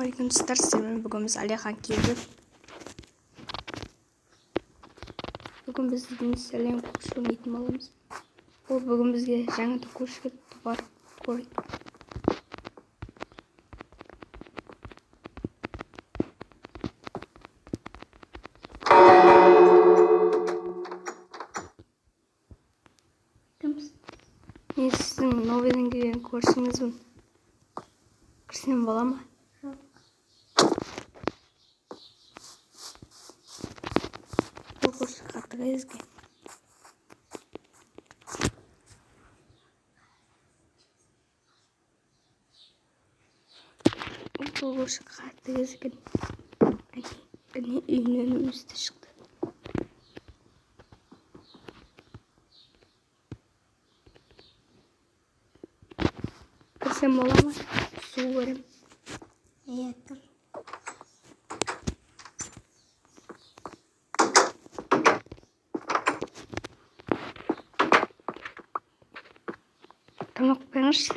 Ассалаумағалейкум достар, сіздермен бүгін біз Алихан келдік. Бүгін біздің салем көрші ойнайтын боламыз. Ол бүгін бізге жаңа көрші келді бар көрейік. Мен сіздің новыйдан келген көршіңізбін. Кірсем бола ма? Бұл көрші қатты кезге. Бұл көрші қатты кезген. Әне үйінен өсті шықты. Кірсем бола ма? Су көрем. Тұр. Тамақ беріңізші.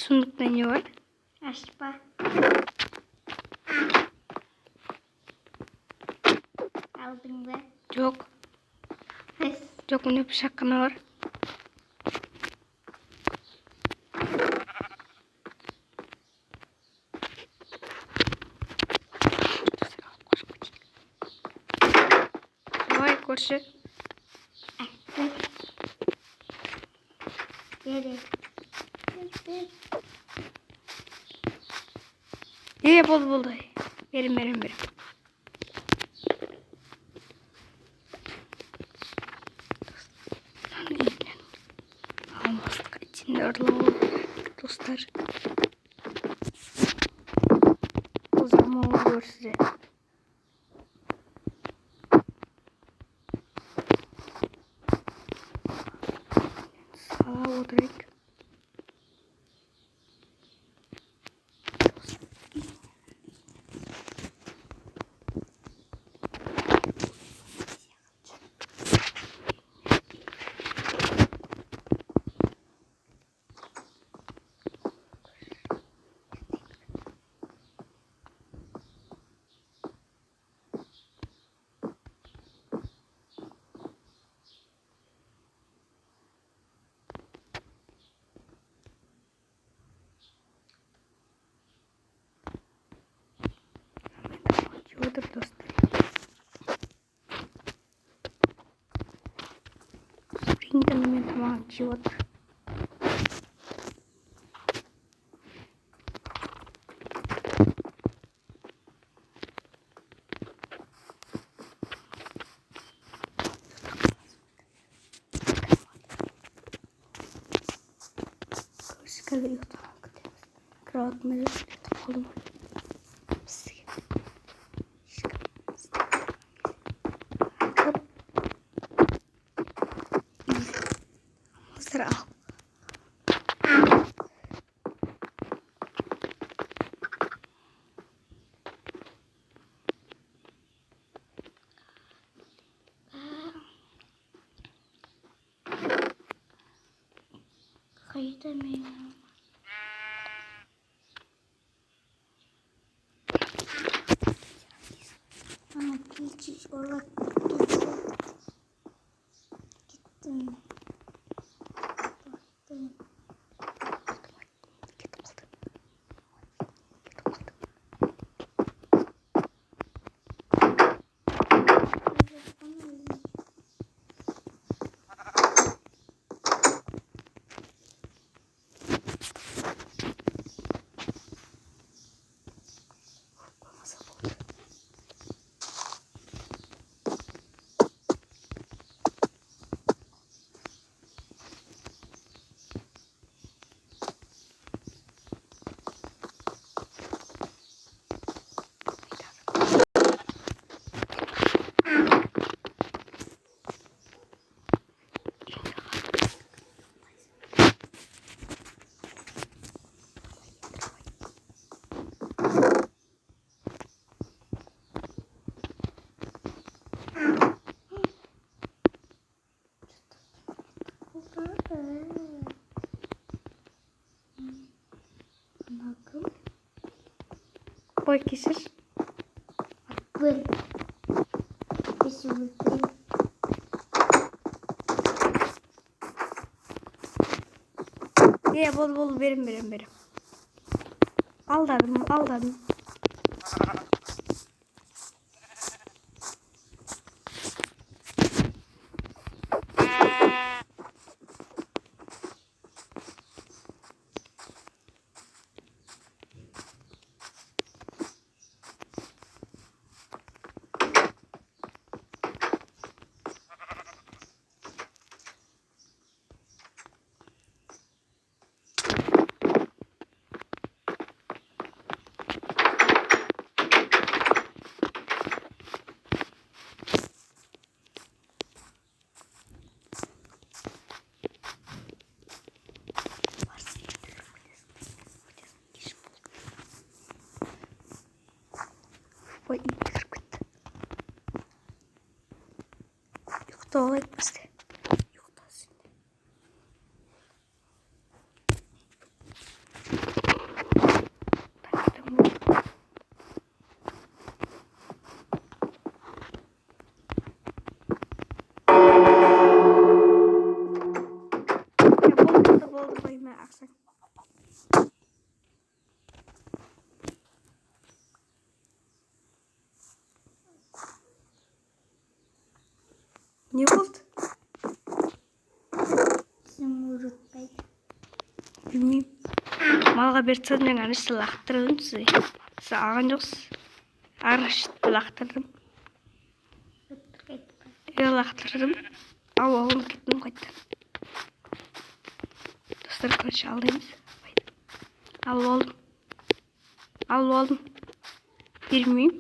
Сундukta ne var? Ашпа. Aldın mı? Yok. Yok, ne bıçak kana var? Давай, көрші. Geri. Болды. Берем. Алмастық әйтінде ұрлау достар. Бұл жалмауыз көрсі. Сала отырайық. Отыр достар. Спрингтен мен тамағын жеп отыр. Көрші қазір ұйықтаған күтеміз. Кроватыма ұйықтап қалдым. Sıra al. Kayıda mı? Ama hiç olarak gittim. қой, кешір. Бөл. Бесі өлтірейін. Бол, берем. Алдадым. Ой, кіріп кетті. Ұйықтап алайық бізде. Ұйықтасын. Болды, бойыма ақсаң. Не болды? Сен ұрытпайды. Білмеймін. Малға берсең жаңа ішті лақтырдым сізге. Сіз алған жоқсыз. Арышты лақтырдым. Лақтырдым. Ал оғым кеттім қайттан. Достар, көрші алдаймыз. Ал болдым. Бермеймін.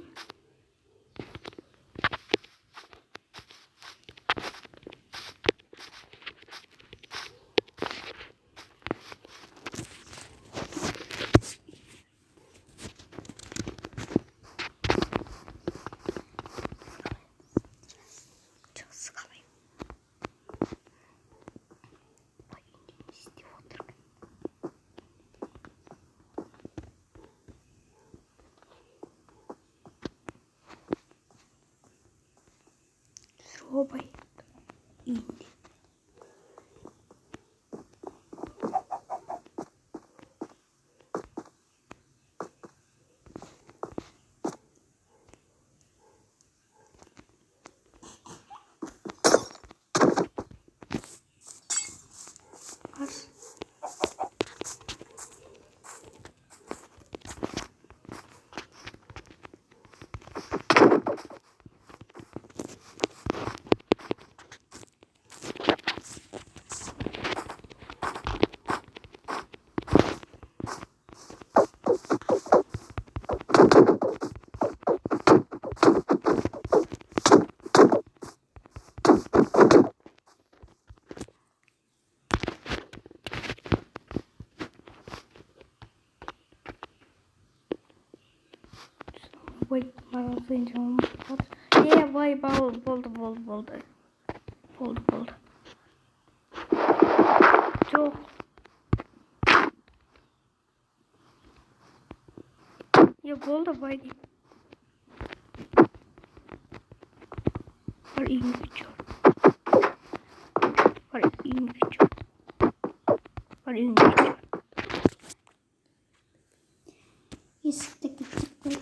Обай. Инди. Ой, морозын жауым болды. Ой, болды. Жоқ. Болды, бай дейм. Бар үйіңе жүр. Есікті кеттік қой.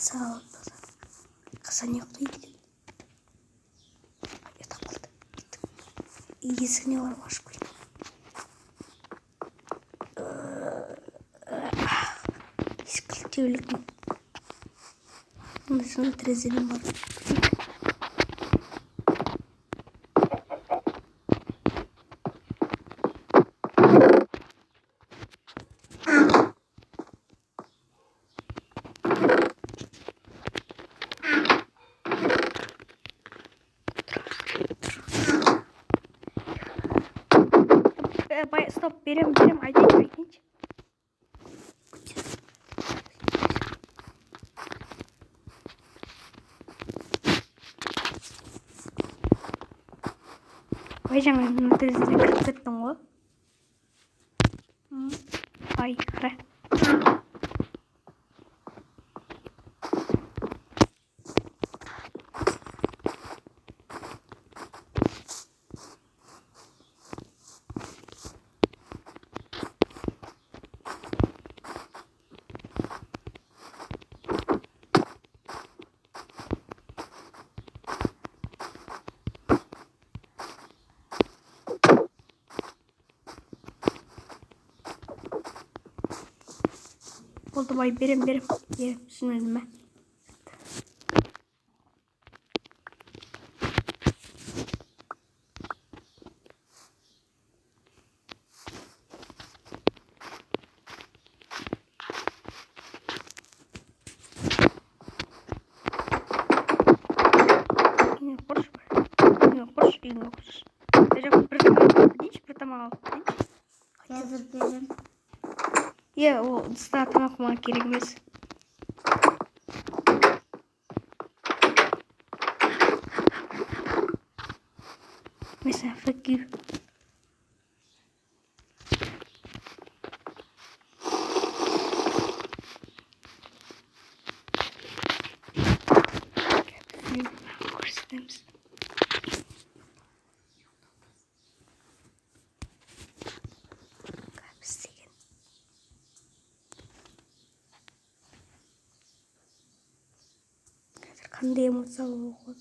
Сау болса. Қасан ұйықтайды екен. Ұйықтап қалды. Есігіне барып ашып келді. Есік кілттеулік. Мұнысының терезеден бар. Стоп, берем, айдайыншы. Бай жаңа мына терезеден кіріп кеттің ғой. Бай, қара. Oldu bay, berim. Yerim, şunu elime. Yine koş. Recep pertama al. Yazıp verin. Ya o ıslahı tamam gerekmez. Mesela fuck you. Қандай эмоция болады?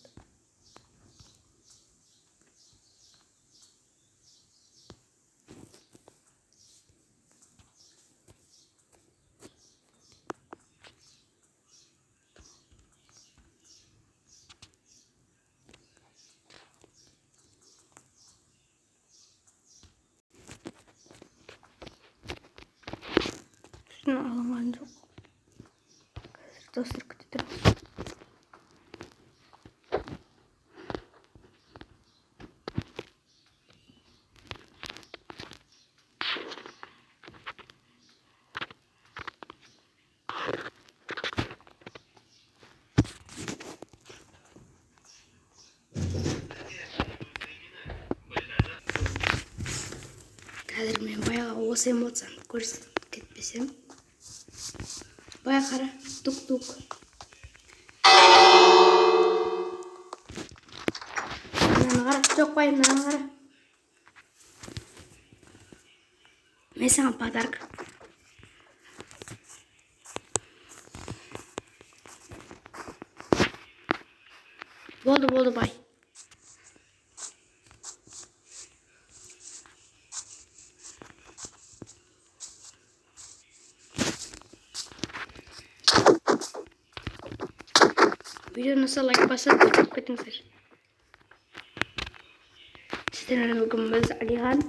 Şunu alamadım çok. Dostlar kötüdür. Қазір мен баяғы осы эмоцияны көрсетіп кетпесем. Бая қара, тук-тук. Мынаны қара, жоқ бай, мынаны қара. Мен саған подарок. Болды бай. Videoны лайк басып кетіңіздер. Сіздермен бүгін біз Алихан